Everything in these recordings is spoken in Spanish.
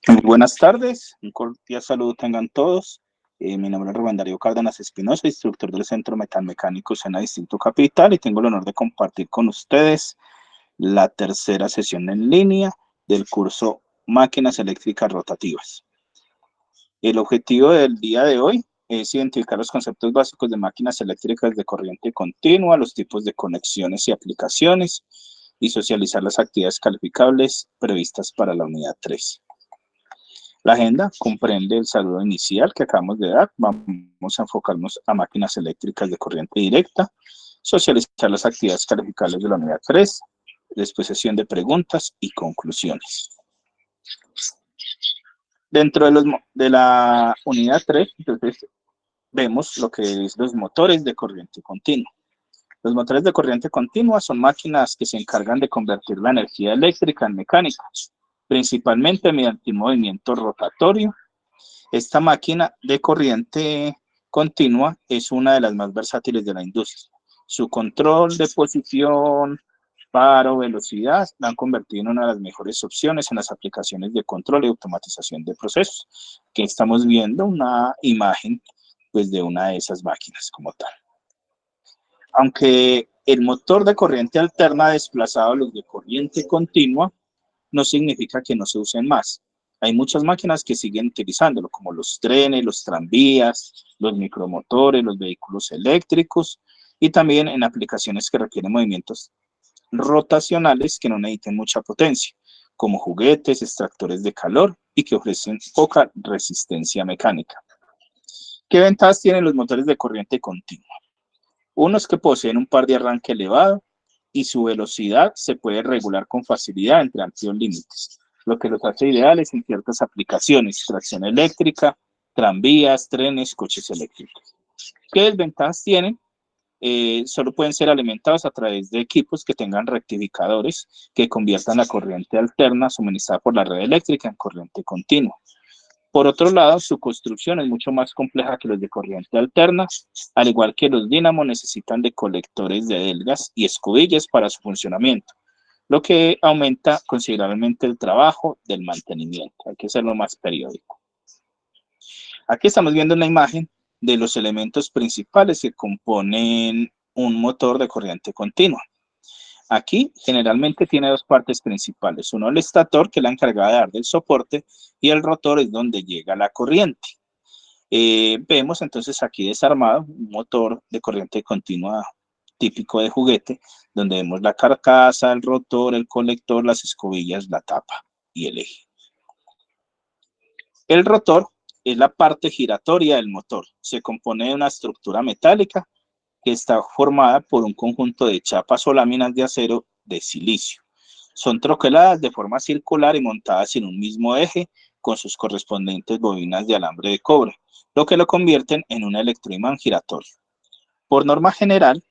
Muy buenas tardes, un cordial saludo tengan todos. Mi nombre es Rubén Darío Cárdenas Espinosa, instructor del Centro Metalmecánico Sena Distrito Capital, y tengo el honor de compartir con ustedes la tercera sesión en línea del curso Máquinas Eléctricas Rotativas. El objetivo del día de hoy es identificar los conceptos básicos de máquinas eléctricas de corriente continua, los tipos de conexiones y aplicaciones, y socializar las actividades calificables previstas para la unidad 3. La agenda comprende el saludo inicial que acabamos de dar. Vamos a enfocarnos a máquinas eléctricas de corriente directa, socializar las actividades calificables de la unidad 3, después sesión de preguntas y conclusiones. Dentro de la unidad 3, entonces, vemos lo que es los motores de corriente continua. Los motores de corriente continua son máquinas que se encargan de convertir la energía eléctrica en mecánica, principalmente mediante un movimiento rotatorio. Esta máquina de corriente continua es una de las más versátiles de la industria. Su control de posición, paro, velocidad la han convertido en una de las mejores opciones en las aplicaciones de control y automatización de procesos. Aquí estamos viendo una imagen pues, de una de esas máquinas como tal. Aunque el motor de corriente alterna ha desplazado los de corriente continua, no significa que no se usen más. Hay muchas máquinas que siguen utilizándolo, como los trenes, los tranvías, los micromotores, los vehículos eléctricos y también en aplicaciones que requieren movimientos rotacionales que no necesiten mucha potencia, como juguetes, extractores de calor y que ofrecen poca resistencia mecánica. ¿Qué ventajas tienen los motores de corriente continua? Unos que poseen un par de arranque elevado y su velocidad se puede regular con facilidad entre amplios límites, lo que los hace ideales en ciertas aplicaciones, tracción eléctrica, tranvías, trenes, coches eléctricos. ¿Qué desventajas tienen? Solo pueden ser alimentados a través de equipos que tengan rectificadores que conviertan la corriente alterna suministrada por la red eléctrica en corriente continua. Por otro lado, su construcción es mucho más compleja que los de corriente alterna, al igual que los dínamos necesitan de colectores de delgas y escobillas para su funcionamiento, lo que aumenta considerablemente el trabajo del mantenimiento. Hay que hacerlo más periódico. Aquí estamos viendo una imagen de los elementos principales que componen un motor de corriente continua. Aquí generalmente tiene dos partes principales. Uno, el estator, que es la encargada de dar del soporte, y el rotor es donde llega la corriente. Vemos entonces aquí desarmado un motor de corriente continua típico de juguete, donde vemos la carcasa, el rotor, el colector, las escobillas, la tapa y el eje. El rotor es la parte giratoria del motor. Se compone de una estructura metálica que está formada por un conjunto de chapas o láminas de acero de silicio. Son troqueladas de forma circular y montadas en un mismo eje con sus correspondientes bobinas de alambre de cobre, lo que lo convierten en un electroimán giratorio. Por norma general,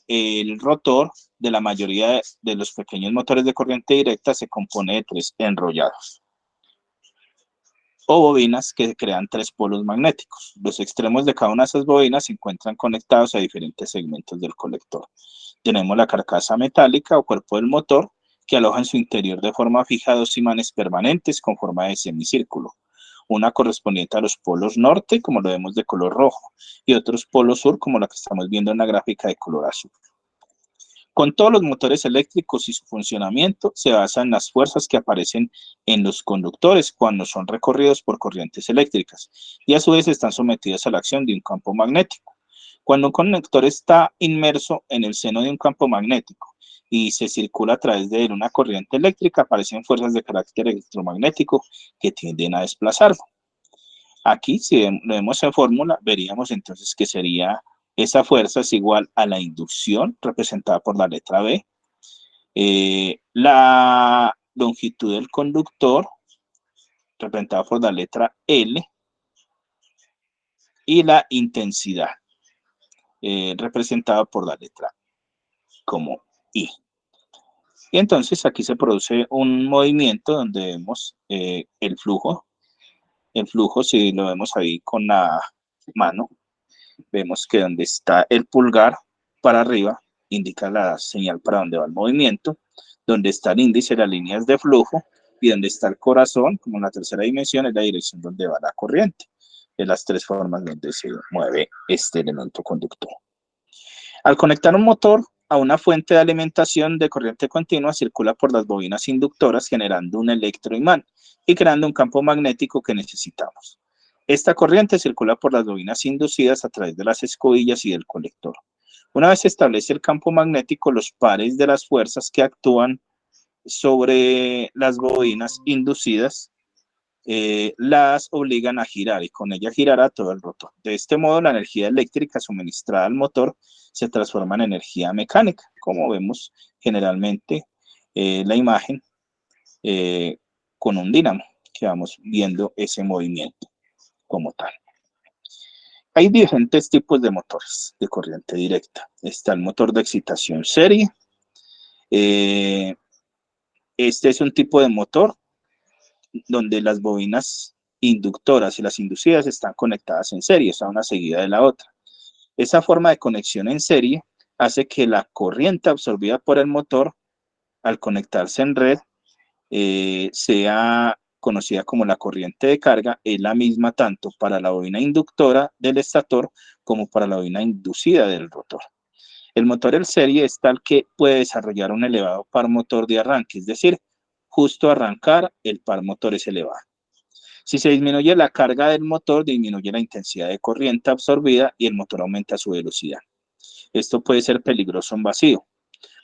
el rotor de la mayoría de los pequeños motores de corriente directa se compone de tres enrollados o bobinas que crean tres polos magnéticos. Los extremos de cada una de esas bobinas se encuentran conectados a diferentes segmentos del colector. Tenemos la carcasa metálica o cuerpo del motor, que aloja en su interior de forma fija dos imanes permanentes con forma de semicírculo. Una correspondiente a los polos norte, como lo vemos de color rojo, y otros polos sur, como la que estamos viendo en la gráfica de color azul. Con todos los motores eléctricos y su funcionamiento se basa en las fuerzas que aparecen en los conductores cuando son recorridos por corrientes eléctricas y a su vez están sometidos a la acción de un campo magnético. Cuando un conector está inmerso en el seno de un campo magnético y se circula a través de él una corriente eléctrica, aparecen fuerzas de carácter electromagnético que tienden a desplazarlo. Aquí, si lo vemos en fórmula, veríamos entonces que sería esa fuerza es igual a la inducción, representada por la letra B, la longitud del conductor, representada por la letra L, y la intensidad, representada por la letra como I. Y entonces aquí se produce un movimiento donde vemos el flujo. El flujo, si lo vemos ahí con la mano, vemos que donde está el pulgar para arriba indica la señal para dónde va el movimiento, donde está el índice, las líneas de flujo, y donde está el corazón, como en la tercera dimensión, es la dirección donde va la corriente, de las tres formas donde se mueve este elemento conductor. Al conectar un motor a una fuente de alimentación de corriente continua, circula por las bobinas inductoras generando un electroimán y creando un campo magnético que necesitamos. Esta corriente circula por las bobinas inducidas a través de las escobillas y del colector. Una vez se establece el campo magnético, los pares de las fuerzas que actúan sobre las bobinas inducidas las obligan a girar y con ella girará todo el rotor. De este modo, la energía eléctrica suministrada al motor se transforma en energía mecánica, como vemos generalmente la imagen con un dínamo, que vamos viendo ese movimiento como tal. Hay diferentes tipos de motores de corriente directa. Está el motor de excitación serie. Este es un tipo de motor donde las bobinas inductoras y las inducidas están conectadas en serie, está una seguida de la otra. Esa forma de conexión en serie hace que la corriente absorbida por el motor al conectarse en red sea conocida como la corriente de carga, es la misma tanto para la bobina inductora del estator como para la bobina inducida del rotor. El motor en serie es tal que puede desarrollar un elevado par motor de arranque, es decir, justo arrancar el par motor es elevado. Si se disminuye la carga del motor, disminuye la intensidad de corriente absorbida y el motor aumenta su velocidad. Esto puede ser peligroso en vacío,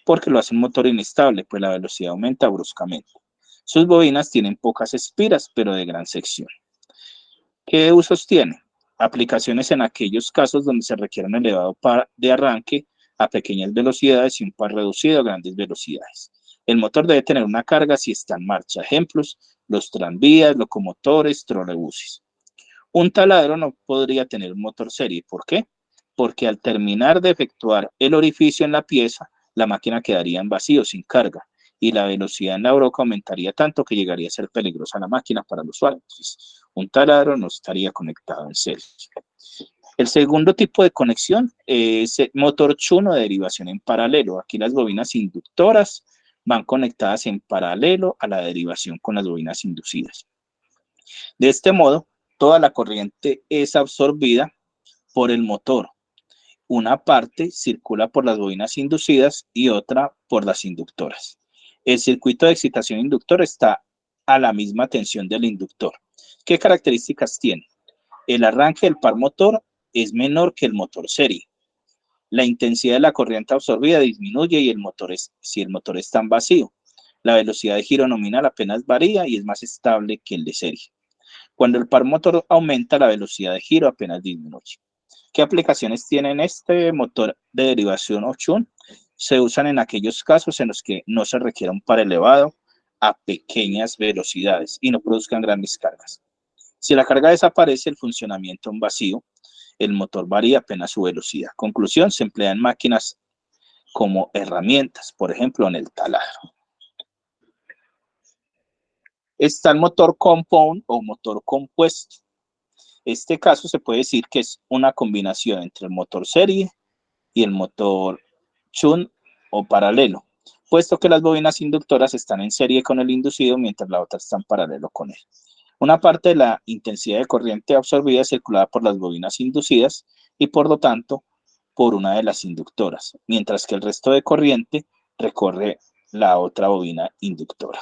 porque lo hace un motor inestable, pues la velocidad aumenta bruscamente. Sus bobinas tienen pocas espiras, pero de gran sección. ¿Qué usos tiene? Aplicaciones en aquellos casos donde se requiere un elevado par de arranque a pequeñas velocidades y un par reducido a grandes velocidades. El motor debe tener una carga si está en marcha. Ejemplos, los tranvías, locomotores, trolebuses. Un taladro no podría tener un motor serie. ¿Por qué? Porque al terminar de efectuar el orificio en la pieza, la máquina quedaría en vacío, sin carga, y la velocidad en la broca aumentaría tanto que llegaría a ser peligrosa la máquina para el usuario. Entonces, un taladro no estaría conectado en serie. El segundo tipo de conexión es el motor chuno de derivación en paralelo. Aquí las bobinas inductoras van conectadas en paralelo a la derivación con las bobinas inducidas. De este modo, toda la corriente es absorbida por el motor. Una parte circula por las bobinas inducidas y otra por las inductoras. El circuito de excitación inductor está a la misma tensión del inductor. ¿Qué características tiene? El arranque del par motor es menor que el motor serie. La intensidad de la corriente absorbida disminuye y si el motor está en vacío. La velocidad de giro nominal apenas varía y es más estable que el de serie. Cuando el par motor aumenta, la velocidad de giro apenas disminuye. ¿Qué aplicaciones tiene este motor de derivación o shunt? Se usan en aquellos casos en los que no se requiere un par elevado a pequeñas velocidades y no produzcan grandes cargas. Si la carga desaparece, el funcionamiento en vacío, el motor varía apenas su velocidad. Conclusión, se emplea en máquinas como herramientas, por ejemplo, en el taladro. Está el motor compound o motor compuesto. Este caso se puede decir que es una combinación entre el motor serie y el motor shunt o paralelo, puesto que las bobinas inductoras están en serie con el inducido mientras la otra está en paralelo con él. Una parte de la intensidad de corriente absorbida es circulada por las bobinas inducidas y por lo tanto por una de las inductoras, mientras que el resto de corriente recorre la otra bobina inductora.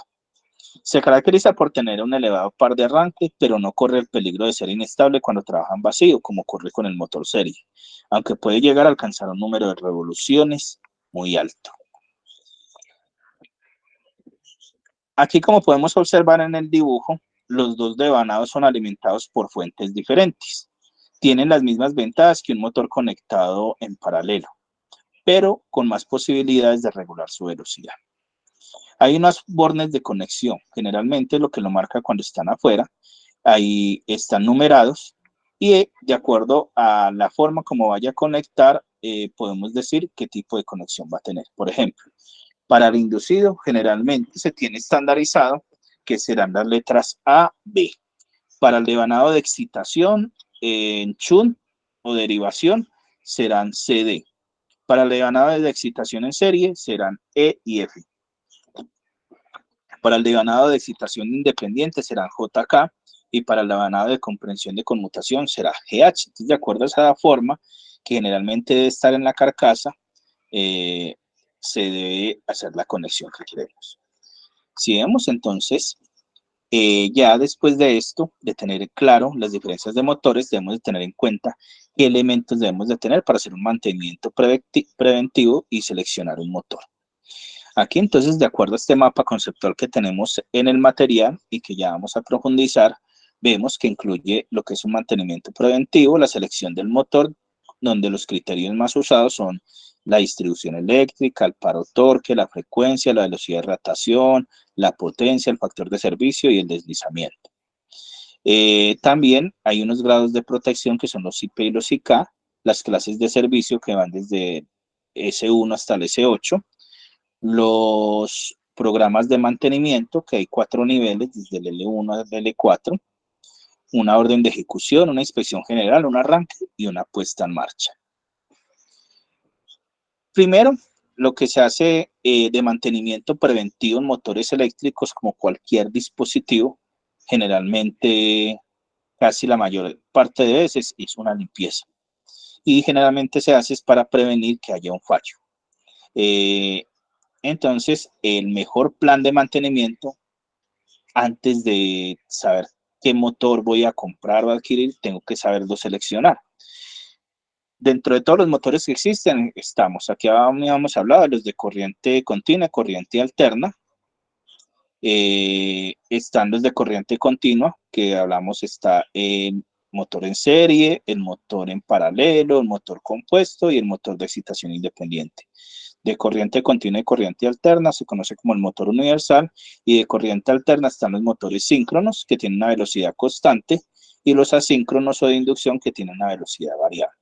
Se caracteriza por tener un elevado par de arranque, pero no corre el peligro de ser inestable cuando trabaja en vacío, como ocurre con el motor serie, aunque puede llegar a alcanzar un número de revoluciones muy alto. Aquí, como podemos observar en el dibujo, los dos devanados son alimentados por fuentes diferentes. Tienen las mismas ventajas que un motor conectado en paralelo, pero con más posibilidades de regular su velocidad. Hay unos bornes de conexión, generalmente lo que lo marca cuando están afuera, ahí están numerados y de acuerdo a la forma como vaya a conectar, podemos decir qué tipo de conexión va a tener. Por ejemplo, para el inducido generalmente se tiene estandarizado que serán las letras A, B. Para el devanado de excitación en shunt o derivación serán CD. Para el devanado de excitación en serie serán E y F. Para el devanado de excitación independiente serán JK, y para el devanado de comprensión de conmutación será GH. Entonces, de acuerdo a esa forma, que generalmente debe estar en la carcasa, se debe hacer la conexión que queremos. Si vemos entonces, ya después de esto, de tener claro las diferencias de motores, debemos de tener en cuenta qué elementos debemos de tener para hacer un mantenimiento preventivo y seleccionar un motor. Aquí entonces, de acuerdo a este mapa conceptual que tenemos en el material y que ya vamos a profundizar, vemos que incluye lo que es un mantenimiento preventivo, la selección del motor, donde los criterios más usados son la distribución eléctrica, el paro-torque, la frecuencia, la velocidad de rotación, la potencia, el factor de servicio y el deslizamiento. También hay unos grados de protección que son los IP y los IK, las clases de servicio que van desde S1 hasta el S8, los programas de mantenimiento, que hay 4 niveles, desde el L1 al L4, una orden de ejecución, una inspección general, un arranque y una puesta en marcha. Primero, lo que se hace de mantenimiento preventivo en motores eléctricos, como cualquier dispositivo, generalmente casi la mayor parte de veces es una limpieza. Y generalmente se hace para prevenir que haya un fallo. Entonces, el mejor plan de mantenimiento, antes de saber qué motor voy a comprar o adquirir, tengo que saberlo seleccionar. Dentro de todos los motores que existen, aquí habíamos hablado de los de corriente continua, corriente alterna. Están los de corriente continua, que hablamos, está el motor en serie, el motor en paralelo, el motor compuesto y el motor de excitación independiente. De corriente continua y corriente alterna se conoce como el motor universal, y de corriente alterna están los motores síncronos, que tienen una velocidad constante, y los asíncronos o de inducción, que tienen una velocidad variable.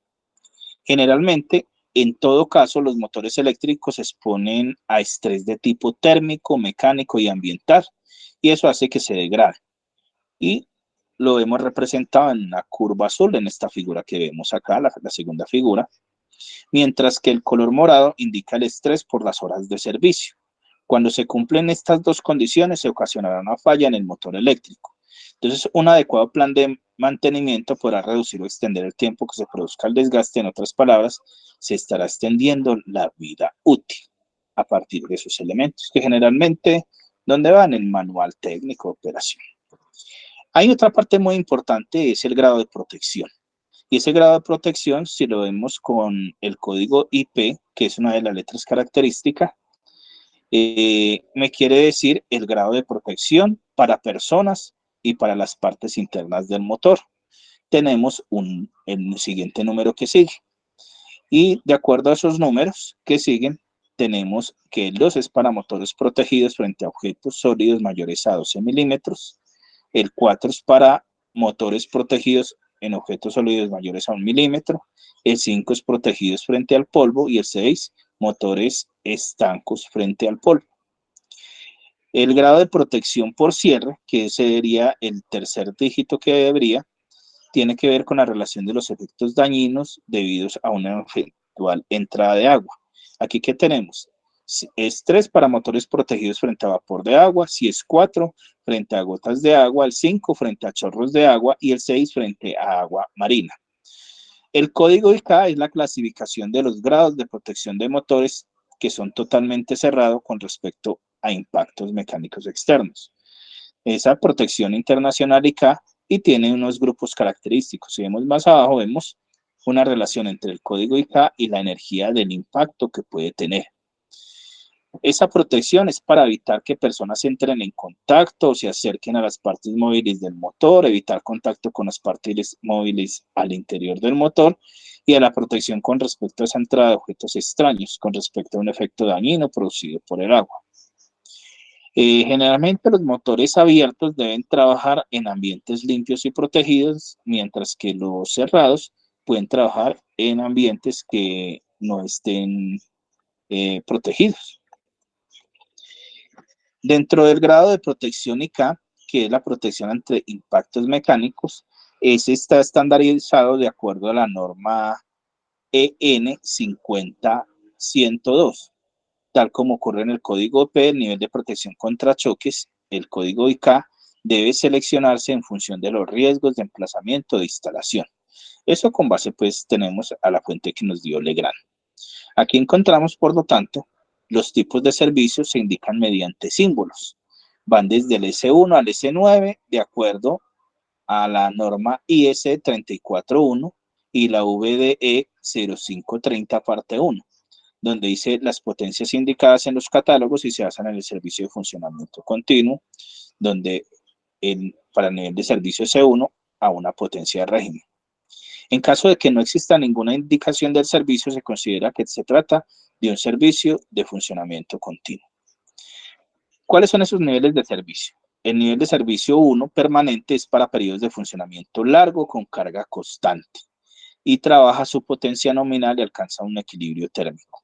Generalmente, en todo caso, los motores eléctricos se exponen a estrés de tipo térmico, mecánico y ambiental, y eso hace que se degrade. Y lo hemos representado en una curva azul, en esta figura que vemos acá, la segunda figura, mientras que el color morado indica el estrés por las horas de servicio. Cuando se cumplen estas dos condiciones, se ocasionará una falla en el motor eléctrico. Entonces, un adecuado plan de mantenimiento podrá reducir o extender el tiempo que se produzca el desgaste. En otras palabras, se estará extendiendo la vida útil a partir de esos elementos, que generalmente, ¿dónde van? El manual técnico de operación. Hay otra parte muy importante, es el grado de protección. Y ese grado de protección, si lo vemos con el código IP, que es una de las letras características, me quiere decir el grado de protección para personas y para las partes internas del motor. Tenemos el siguiente número que sigue. Y de acuerdo a esos números que siguen, tenemos que el 2 es para motores protegidos frente a objetos sólidos mayores a 12 milímetros. El 4 es para motores protegidos en objetos sólidos mayores a 1 milímetro. El 5 es protegidos frente al polvo. Y el 6, motores estancos frente al polvo. El grado de protección por cierre, que sería el tercer dígito que habría, tiene que ver con la relación de los efectos dañinos debidos a una eventual entrada de agua. Aquí, ¿qué tenemos? Es 3 para motores protegidos frente a vapor de agua, si es 4 frente a gotas de agua, el 5 frente a chorros de agua y el 6 frente a agua marina. El código IK es la clasificación de los grados de protección de motores que son totalmente cerrados con respecto a impactos mecánicos externos. Esa protección internacional IK y tiene unos grupos característicos. Si vemos más abajo, vemos una relación entre el código IK y la energía del impacto que puede tener. Esa protección es para evitar que personas entren en contacto o se acerquen a las partes móviles del motor, evitar contacto con las partes móviles al interior del motor, y a la protección con respecto a esa entrada de objetos extraños, con respecto a un efecto dañino producido por el agua. Generalmente los motores abiertos deben trabajar en ambientes limpios y protegidos, mientras que los cerrados pueden trabajar en ambientes que no estén protegidos. Dentro del grado de protección IK, que es la protección ante impactos mecánicos, ese está estandarizado de acuerdo a la norma EN 50 102, tal como ocurre en el código P, el nivel de protección contra choques, el código IK debe seleccionarse en función de los riesgos de emplazamiento de instalación. Eso con base, pues, tenemos a la fuente que nos dio Legrand. Aquí encontramos, por lo tanto, los tipos de servicios se indican mediante símbolos. Van desde el S1 al S9, de acuerdo a la norma IS 341 y la VDE 0530 parte 1, donde dice las potencias indicadas en los catálogos y se basan en el servicio de funcionamiento continuo, donde para el nivel de servicio S1 a una potencia de régimen. En caso de que no exista ninguna indicación del servicio, se considera que se trata de un servicio de funcionamiento continuo. ¿Cuáles son esos niveles de servicio? El nivel de servicio 1 permanente es para periodos de funcionamiento largo con carga constante y trabaja su potencia nominal y alcanza un equilibrio térmico.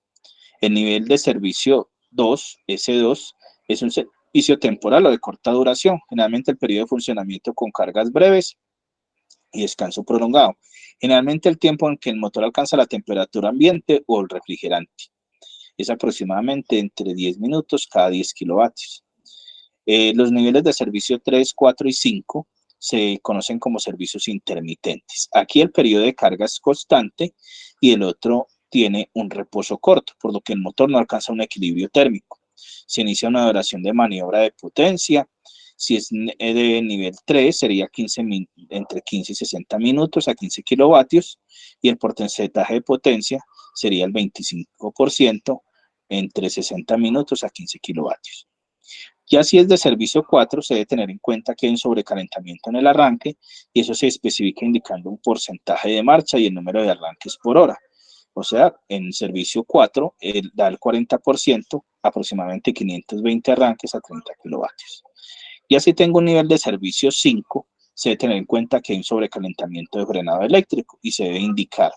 El nivel de servicio 2, S2, es un servicio temporal o de corta duración, generalmente el periodo de funcionamiento con cargas breves y descanso prolongado. Generalmente el tiempo en que el motor alcanza la temperatura ambiente o el refrigerante. Es aproximadamente entre 10 minutos cada 10 kilovatios. Los niveles de servicio 3, 4 y 5 se conocen como servicios intermitentes. Aquí el periodo de carga es constante y el otro tiene un reposo corto, por lo que el motor no alcanza un equilibrio térmico. Se inicia una duración de maniobra de potencia. Si es de nivel 3, sería entre 15 y 60 minutos a 15 kilovatios, y el porcentaje de potencia sería el 25% entre 60 minutos a 15 kilovatios. Ya si es de servicio 4, se debe tener en cuenta que hay un sobrecalentamiento en el arranque y eso se especifica indicando un porcentaje de marcha y el número de arranques por hora. O sea, en servicio 4 da el 40%, aproximadamente 520 arranques a 30 kilovatios. Y así tengo un nivel de servicio 5, se debe tener en cuenta que hay un sobrecalentamiento de frenado eléctrico y se debe indicar,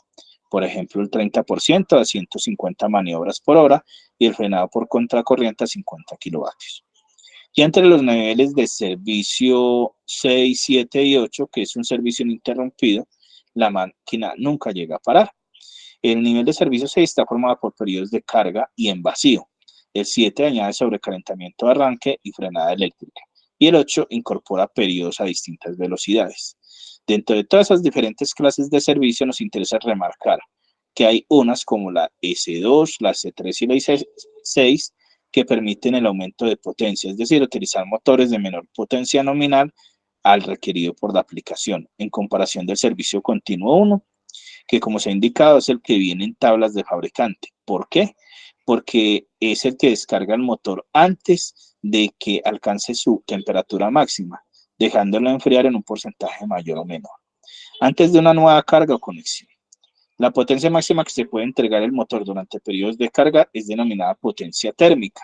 por ejemplo, el 30% a 150 maniobras por hora y el frenado por contracorriente a 50 kilovatios. Y entre los niveles de servicio 6, 7 y 8, que es un servicio ininterrumpido, la máquina nunca llega a parar. El nivel de servicio 6 está formado por periodos de carga y en vacío. El 7 añade sobrecalentamiento de arranque y frenada eléctrica. Y el 8 incorpora periodos a distintas velocidades. Dentro de todas esas diferentes clases de servicio nos interesa remarcar que hay unas como la S2, la C3 y la S6 que permiten el aumento de potencia, es decir, utilizar motores de menor potencia nominal al requerido por la aplicación, en comparación del servicio continuo 1, que como se ha indicado es el que viene en tablas de fabricante. ¿Por qué? Porque es el que descarga el motor antes de que alcance su temperatura máxima, dejándolo enfriar en un porcentaje mayor o menor, antes de una nueva carga o conexión. La potencia máxima que se puede entregar el motor durante periodos de carga es denominada potencia térmica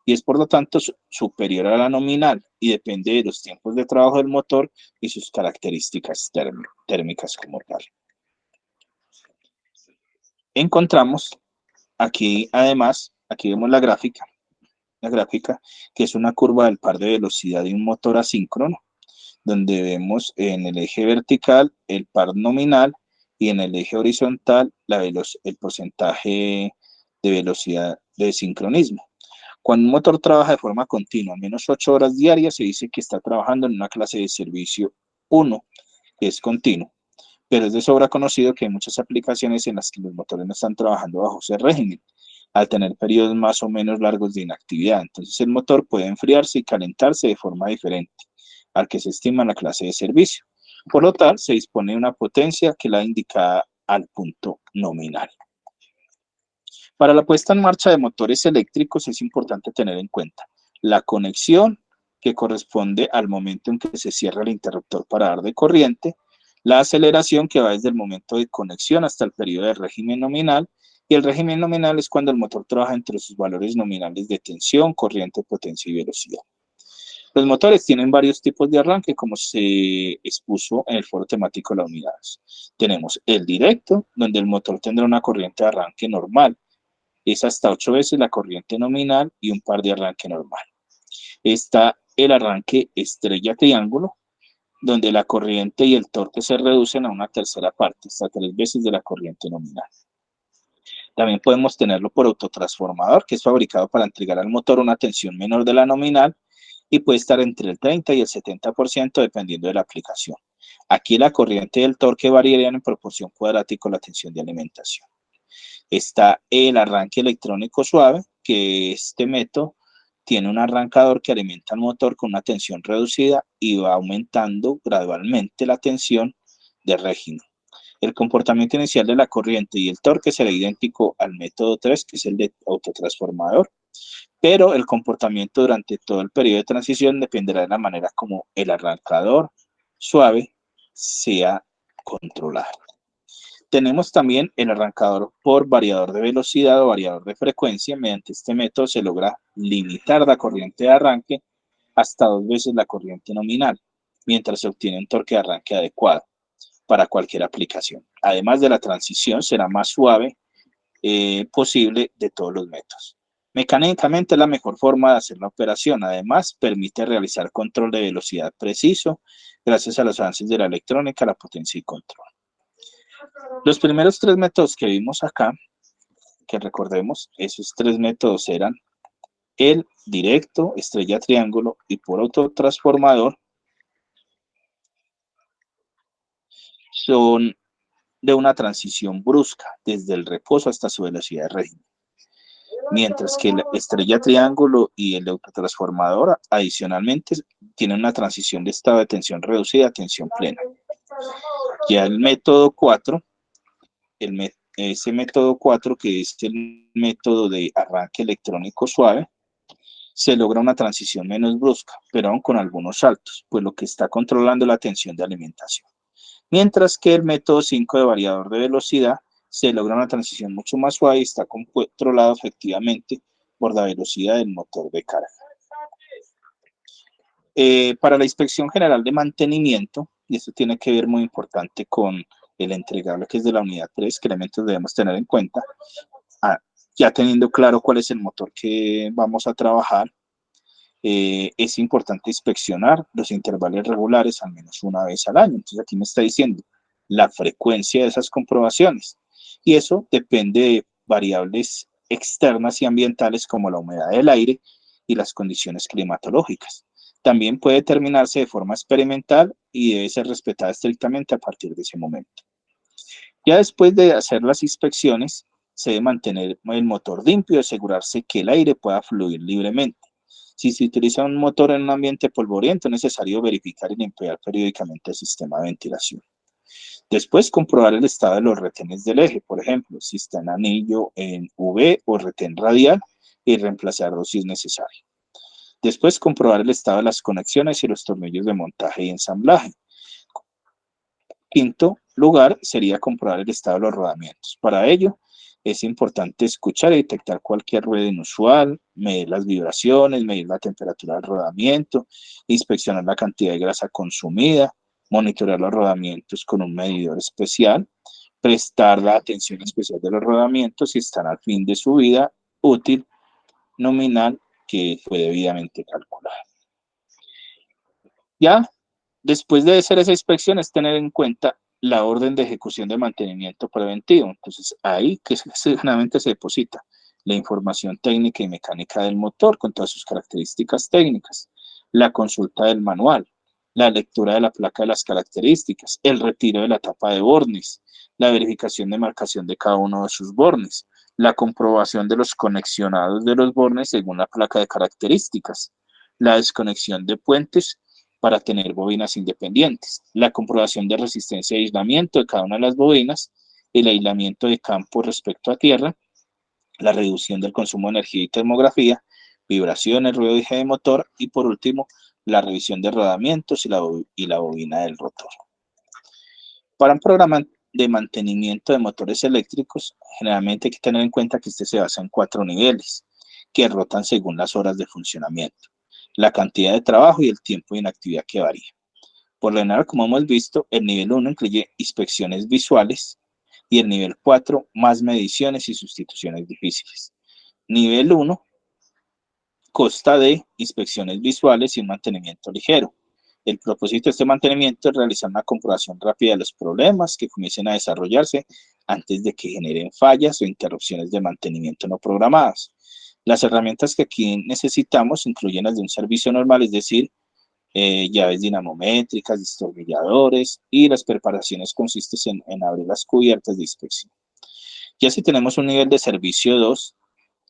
y es por lo tanto superior a la nominal y depende de los tiempos de trabajo del motor y sus características térmicas como tal. Encontramos aquí, además, aquí vemos la gráfica, que es una curva del par de velocidad de un motor asíncrono, donde vemos en el eje vertical el par nominal y en el eje horizontal el porcentaje de velocidad de sincronismo. Cuando un motor trabaja de forma continua, menos 8 horas diarias, se dice que está trabajando en una clase de servicio 1, que es continuo. Pero es de sobra conocido que hay muchas aplicaciones en las que los motores no están trabajando bajo ese régimen, al tener periodos más o menos largos de inactividad. Entonces el motor puede enfriarse y calentarse de forma diferente al que se estima en la clase de servicio. Por lo tal, se dispone de una potencia que la indica al punto nominal. Para la puesta en marcha de motores eléctricos es importante tener en cuenta la conexión, que corresponde al momento en que se cierra el interruptor para dar de corriente, la aceleración, que va desde el momento de conexión hasta el periodo de régimen nominal, y el régimen nominal es cuando el motor trabaja entre sus valores nominales de tensión, corriente, potencia y velocidad. Los motores tienen varios tipos de arranque, como se expuso en el foro temático de las unidades. Tenemos el directo, donde el motor tendrá una corriente de arranque normal, es hasta 8 veces la corriente nominal y un par de arranque normal. Está el arranque estrella triángulo, donde la corriente y el torque se reducen a una tercera parte, hasta 3 veces de la corriente nominal. También podemos tenerlo por autotransformador, que es fabricado para entregar al motor una tensión menor de la nominal y puede estar entre el 30 y el 70% dependiendo de la aplicación. Aquí la corriente y el torque variarían en proporción cuadrática a la tensión de alimentación. Está el arranque electrónico suave, que este método tiene un arrancador que alimenta el motor con una tensión reducida y va aumentando gradualmente la tensión de régimen. El comportamiento inicial de la corriente y el torque será idéntico al método 3, que es el de autotransformador, pero el comportamiento durante todo el periodo de transición dependerá de la manera como el arrancador suave sea controlado. Tenemos también el arrancador por variador de velocidad o variador de frecuencia. Mediante este método se logra limitar la corriente de arranque hasta 2 veces la corriente nominal, mientras se obtiene un torque de arranque adecuado para cualquier aplicación. Además de la transición, será más suave posible de todos los métodos. Mecánicamente es la mejor forma de hacer la operación. Además, permite realizar control de velocidad preciso gracias a los avances de la electrónica, la potencia y control. Los primeros 3 métodos que vimos acá, que recordemos, esos 3 métodos eran el directo, estrella triángulo y por autotransformador, son de una transición brusca desde el reposo hasta su velocidad de régimen. Mientras que la estrella triángulo y el autotransformador adicionalmente tienen una transición de estado de tensión reducida a tensión plena. Ya el método 4, ese método 4 que es el método de arranque electrónico suave, se logra una transición menos brusca, pero aún con algunos saltos, pues lo que está controlando la tensión de alimentación. Mientras que el método 5 de variador de velocidad se logra una transición mucho más suave y está controlado efectivamente por la velocidad del motor de carga. Para la inspección general de mantenimiento, y esto tiene que ver muy importante con el entregable que es de la unidad 3, que elementos debemos tener en cuenta, ya teniendo claro cuál es el motor que vamos a trabajar, es importante inspeccionar los intervalos regulares al menos una vez al año. Entonces aquí me está diciendo la frecuencia de esas comprobaciones. Y eso depende de variables externas y ambientales como la humedad del aire y las condiciones climatológicas. También puede determinarse de forma experimental y debe ser respetada estrictamente a partir de ese momento. Ya después de hacer las inspecciones, se debe mantener el motor limpio y asegurarse que el aire pueda fluir libremente. Si se utiliza un motor en un ambiente polvoriento, es necesario verificar y limpiar periódicamente el sistema de ventilación. Después, comprobar el estado de los retenes del eje, por ejemplo, si está en anillo en V o retén radial, y reemplazarlo si es necesario. Después, comprobar el estado de las conexiones y los tornillos de montaje y ensamblaje. Quinto lugar sería comprobar el estado de los rodamientos. Para ello, es importante escuchar y detectar cualquier ruido inusual, medir las vibraciones, medir la temperatura del rodamiento, inspeccionar la cantidad de grasa consumida, monitorear los rodamientos con un medidor especial, prestar la atención especial de los rodamientos si están al fin de su vida útil nominal que fue debidamente calculada. Ya después de hacer esa inspección es tener en cuenta la orden de ejecución de mantenimiento preventivo. Entonces, ahí que generalmente se deposita la información técnica y mecánica del motor con todas sus características técnicas, la consulta del manual, la lectura de la placa de las características, el retiro de la tapa de bornes, la verificación de marcación de cada uno de sus bornes, la comprobación de los conexionados de los bornes según la placa de características, la desconexión de puentes para tener bobinas independientes, la comprobación de resistencia y aislamiento de cada una de las bobinas, el aislamiento de campo respecto a tierra, la reducción del consumo de energía y termografía, vibraciones, ruido y eje de motor, y por último, la revisión de rodamientos y la bobina del rotor. Para un programa de mantenimiento de motores eléctricos, generalmente hay que tener en cuenta que este se basa en 4 niveles, que rotan según las horas de funcionamiento, la cantidad de trabajo y el tiempo de inactividad que varía. Por lo general, como hemos visto, el nivel 1 incluye inspecciones visuales y el nivel 4 más mediciones y sustituciones difíciles. Nivel 1 consta de inspecciones visuales y un mantenimiento ligero. El propósito de este mantenimiento es realizar una comprobación rápida de los problemas que comiencen a desarrollarse antes de que generen fallas o interrupciones de mantenimiento no programadas. Las herramientas que aquí necesitamos incluyen las de un servicio normal, es decir, llaves dinamométricas, destornilladores, y las preparaciones consisten en abrir las cubiertas de inspección. Ya si tenemos un nivel de servicio 2,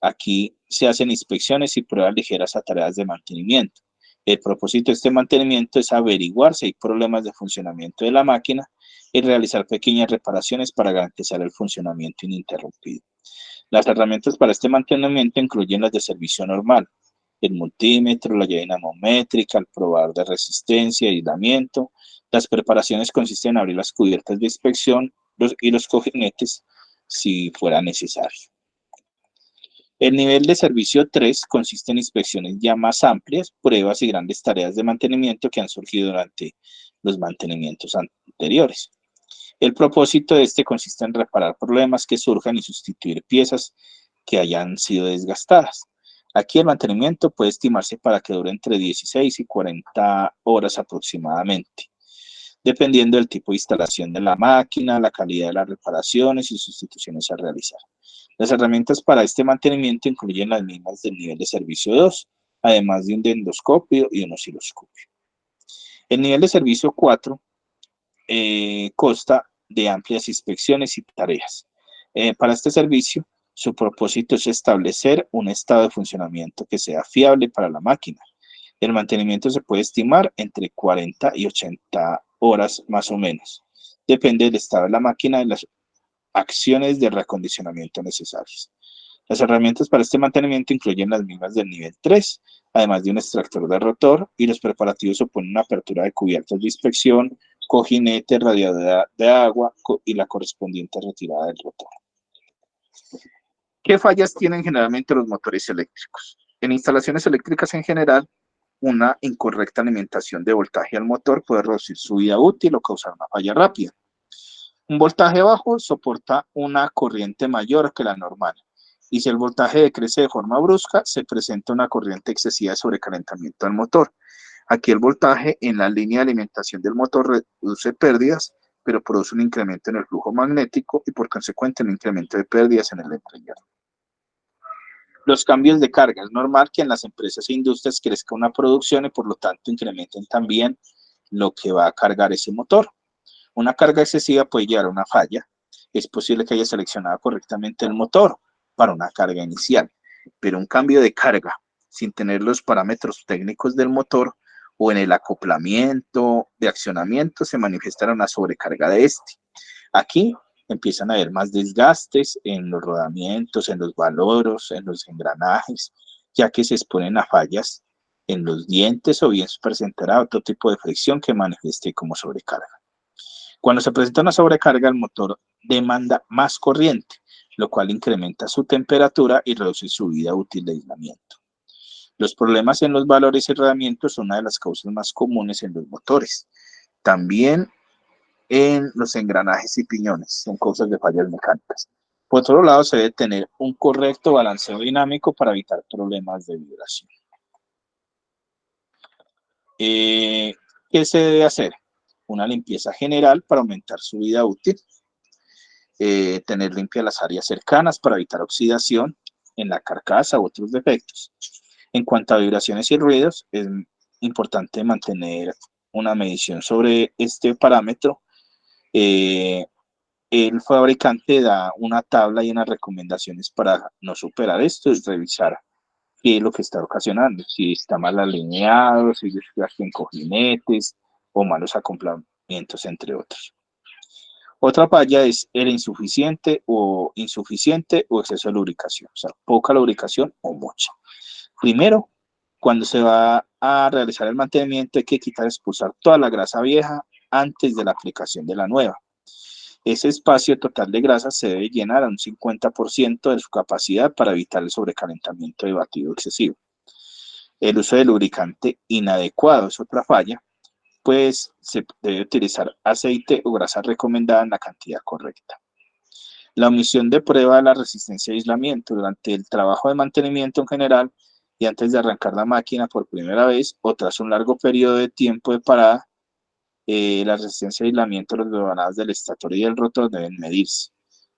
aquí se hacen inspecciones y pruebas ligeras a tareas de mantenimiento. El propósito de este mantenimiento es averiguar si hay problemas de funcionamiento de la máquina y realizar pequeñas reparaciones para garantizar el funcionamiento ininterrumpido. Las herramientas para este mantenimiento incluyen las de servicio normal, el multímetro, la llave dinamométrica, el probador de resistencia y aislamiento. Las preparaciones consisten en abrir las cubiertas de inspección y los cojinetes si fuera necesario. El nivel de servicio 3 consiste en inspecciones ya más amplias, pruebas y grandes tareas de mantenimiento que han surgido durante los mantenimientos anteriores. El propósito de este consiste en reparar problemas que surjan y sustituir piezas que hayan sido desgastadas. Aquí el mantenimiento puede estimarse para que dure entre 16 y 40 horas aproximadamente, dependiendo del tipo de instalación de la máquina, la calidad de las reparaciones y sustituciones a realizar. Las herramientas para este mantenimiento incluyen las mismas del nivel de servicio 2, además de un endoscopio y un osciloscopio. El nivel de servicio 4 consta de amplias inspecciones y tareas. Para este servicio, su propósito es establecer un estado de funcionamiento que sea fiable para la máquina. El mantenimiento se puede estimar entre 40 y 80 horas más o menos. Depende del estado de la máquina y las acciones de reacondicionamiento necesarias. Las herramientas para este mantenimiento incluyen las mismas del nivel 3, además de un extractor de rotor, y los preparativos suponen una apertura de cubiertas de inspección, cojinete, radiador de agua y la correspondiente retirada del rotor. ¿Qué fallas tienen generalmente los motores eléctricos? En instalaciones eléctricas en general, una incorrecta alimentación de voltaje al motor puede reducir su vida útil o causar una falla rápida. Un voltaje bajo soporta una corriente mayor que la normal, y si el voltaje decrece de forma brusca, se presenta una corriente excesiva de sobrecalentamiento del motor. Aquí el voltaje en la línea de alimentación del motor reduce pérdidas, pero produce un incremento en el flujo magnético y por consecuente un incremento de pérdidas en el entreguerro. Los cambios de carga. Es normal que en las empresas e industrias crezca una producción y por lo tanto incrementen también lo que va a cargar ese motor. Una carga excesiva puede llevar a una falla. Es posible que haya seleccionado correctamente el motor para una carga inicial, pero un cambio de carga sin tener los parámetros técnicos del motor o en el acoplamiento de accionamiento se manifestará una sobrecarga de este. Aquí empiezan a haber más desgastes en los rodamientos, en los valoros, en los engranajes, ya que se exponen a fallas en los dientes o bien se presentará otro tipo de fricción que manifieste como sobrecarga. Cuando se presenta una sobrecarga, el motor demanda más corriente, lo cual incrementa su temperatura y reduce su vida útil de aislamiento. Los problemas en los valores y rodamientos son una de las causas más comunes en los motores. También en los engranajes y piñones son causas de fallas mecánicas. Por otro lado, se debe tener un correcto balanceo dinámico para evitar problemas de vibración. ¿Qué se debe hacer? Una limpieza general para aumentar su vida útil. Tener limpias las áreas cercanas para evitar oxidación en la carcasa u otros defectos. En cuanto a vibraciones y ruidos, es importante mantener una medición sobre este parámetro. El fabricante da una tabla y unas recomendaciones para no superar esto, es revisar qué es lo que está ocasionando, si está mal alineado, si desgaste en cojinetes o malos acoplamientos, entre otros. Otra falla es el insuficiente o exceso de lubricación, o sea, poca lubricación o mucha. Primero, cuando se va a realizar el mantenimiento hay que quitar, expulsar toda la grasa vieja antes de la aplicación de la nueva. Ese espacio total de grasa se debe llenar a un 50% de su capacidad para evitar el sobrecalentamiento de batido excesivo. El uso de lubricante inadecuado es otra falla, pues se debe utilizar aceite o grasa recomendada en la cantidad correcta. La omisión de prueba de la resistencia de aislamiento durante el trabajo de mantenimiento en general y antes de arrancar la máquina por primera vez o tras un largo periodo de tiempo de parada, la resistencia de aislamiento de los rebanadas del estator y del rotor deben medirse.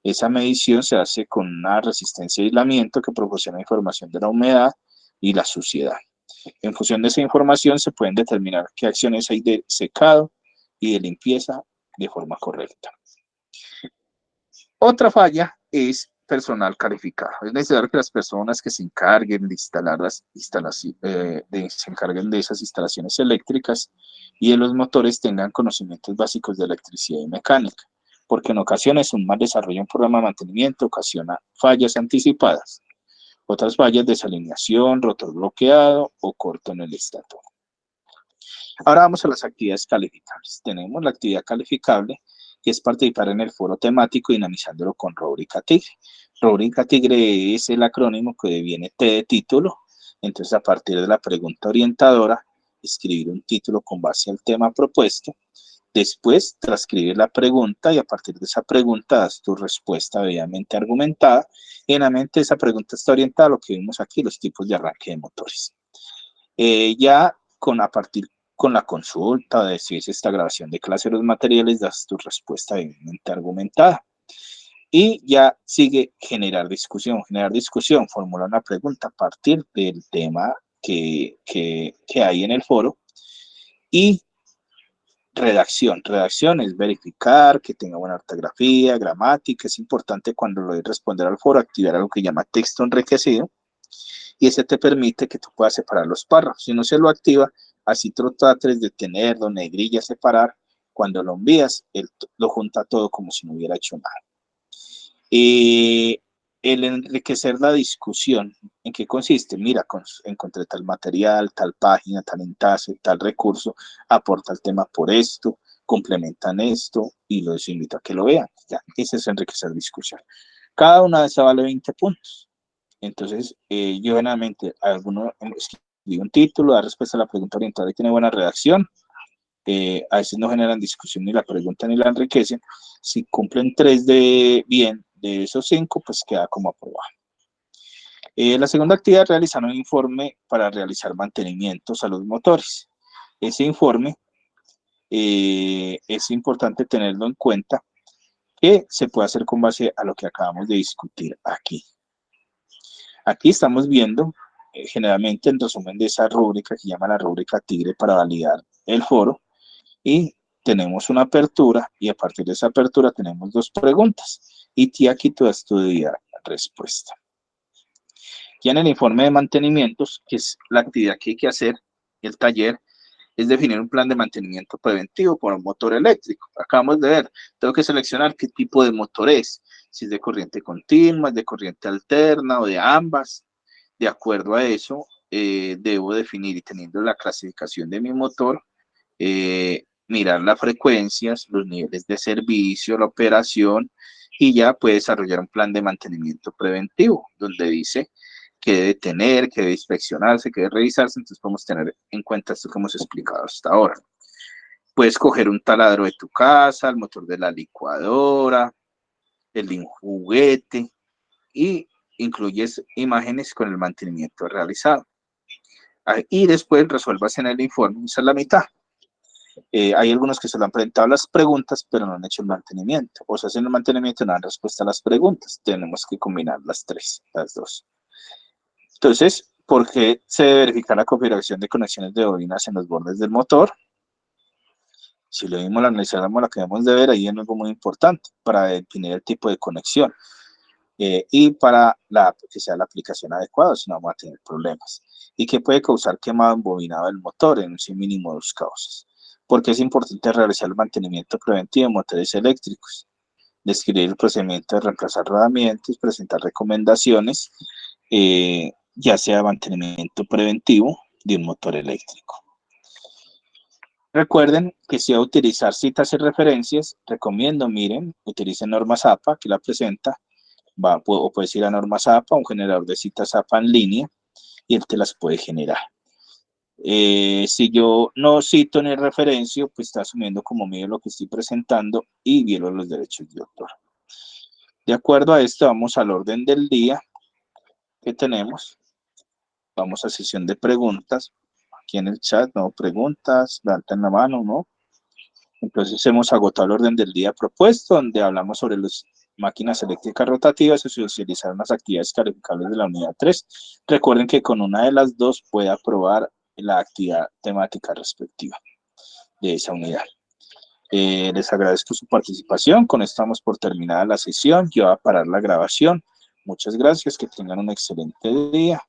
Esa medición se hace con una resistencia de aislamiento que proporciona información de la humedad y la suciedad. En función de esa información se pueden determinar qué acciones hay de secado y de limpieza de forma correcta. Otra falla es personal calificado. Es necesario que las personas que se encarguen de instalar se encarguen de esas instalaciones eléctricas y de los motores tengan conocimientos básicos de electricidad y mecánica, porque en ocasiones un mal desarrollo en programa de mantenimiento ocasiona fallas anticipadas. Otras fallas, desalineación, rotor bloqueado o corto en el estator. Ahora vamos a las actividades calificables. Tenemos la actividad calificable, que es participar en el foro temático dinamizándolo con Rúbrica Tigre. Rúbrica Tigre es el acrónimo que viene T de título. Entonces, a partir de la pregunta orientadora, escribir un título con base al tema propuesto. Después, transcribir la pregunta y a partir de esa pregunta das tu respuesta debidamente argumentada. Y en la mente esa pregunta está orientada a lo que vimos aquí, los tipos de arranque de motores. A partir con la consulta de si es esta grabación de clase de los materiales, das tu respuesta debidamente argumentada. Y ya sigue generar discusión. Generar discusión, formula una pregunta a partir del tema que hay en el foro. Y redacción. Redacción es verificar que tenga buena ortografía, gramática. Es importante cuando lo de responder al foro, activar algo que llama texto enriquecido. Y ese te permite que tú puedas separar los párrafos. Si no se lo activa, así tú trates de tenerlo, negrilla, separar. Cuando lo envías, él lo junta todo como si no hubiera hecho nada. El enriquecer la discusión, ¿en qué consiste? Mira, encontré tal material, tal página, tal enlace, tal recurso, aporta el tema por esto, complementan esto y los invito a que lo vean. Ya, ese es enriquecer discusión. Cada una de esas vale 20 puntos. Entonces, yo generalmente alguno escribe un título, da respuesta a la pregunta orientada y tiene buena redacción. A veces no generan discusión ni la pregunta ni la enriquecen. Si cumplen 3 de bien de esos 5, pues queda como aprobado. La segunda actividad es realizar un informe para realizar mantenimientos a los motores. Ese informe es importante tenerlo en cuenta que se puede hacer con base a lo que acabamos de discutir aquí. Aquí estamos viendo generalmente el resumen de esa rúbrica que llama la rúbrica Tigre para validar el foro y tenemos una apertura y a partir de esa apertura tenemos 2 preguntas y aquí tú das tu respuesta. Ya en el informe de mantenimientos, que es la actividad que hay que hacer, el taller, es definir un plan de mantenimiento preventivo para un motor eléctrico. Acabamos de ver, tengo que seleccionar qué tipo de motor es, si es de corriente continua, es de corriente alterna o de ambas. De acuerdo a eso, debo definir y teniendo la clasificación de mi motor, mirar las frecuencias, los niveles de servicio, la operación y ya puede desarrollar un plan de mantenimiento preventivo donde dice que debe tener, que debe inspeccionarse, que debe revisarse. Entonces podemos tener en cuenta esto que hemos explicado hasta ahora. Puedes coger un taladro de tu casa, el motor de la licuadora, el de un juguete y incluyes imágenes con el mantenimiento realizado. Y después resuelvas en el informe, esa es la mitad. Hay algunos que se le han presentado las preguntas, pero no han hecho el mantenimiento. O sea, hacen el mantenimiento y no dan respuesta a las preguntas. Tenemos que combinar las dos. Entonces, ¿por qué se debe verificar la configuración de conexiones de bobinas en los bordes del motor? Si lo mismo lo analizamos, lo que debemos de ver, ahí es algo muy importante para definir el tipo de conexión y para que sea la aplicación adecuada, si no vamos a tener problemas. ¿Y qué puede causar quemado embobinado del motor? En un sin mínimo 2 causas. Porque es importante realizar el mantenimiento preventivo de motores eléctricos, describir el procedimiento de reemplazar rodamientos, presentar recomendaciones, ya sea mantenimiento preventivo de un motor eléctrico. Recuerden que si va a utilizar citas y referencias, recomiendo, miren, utilicen Normas APA, que la presenta, o puedes ir a Normas APA, un generador de citas APA en línea, y él te las puede generar. Si yo no cito ni referencio, pues está asumiendo como mío lo que estoy presentando y violo los derechos de autor. De acuerdo a esto, vamos al orden del día que tenemos. Vamos a sesión de preguntas. Aquí en el chat, no, preguntas, levantan la mano, ¿no? Entonces hemos agotado el orden del día propuesto, donde hablamos sobre los máquinas eléctricas rotativas y socializar las actividades calificables de la unidad 3. Recuerden que con una de las dos puede aprobar la actividad temática respectiva de esa unidad. Les agradezco su participación. Con esto damos por terminada la sesión. Yo voy a parar la grabación. Muchas gracias. Que tengan un excelente día.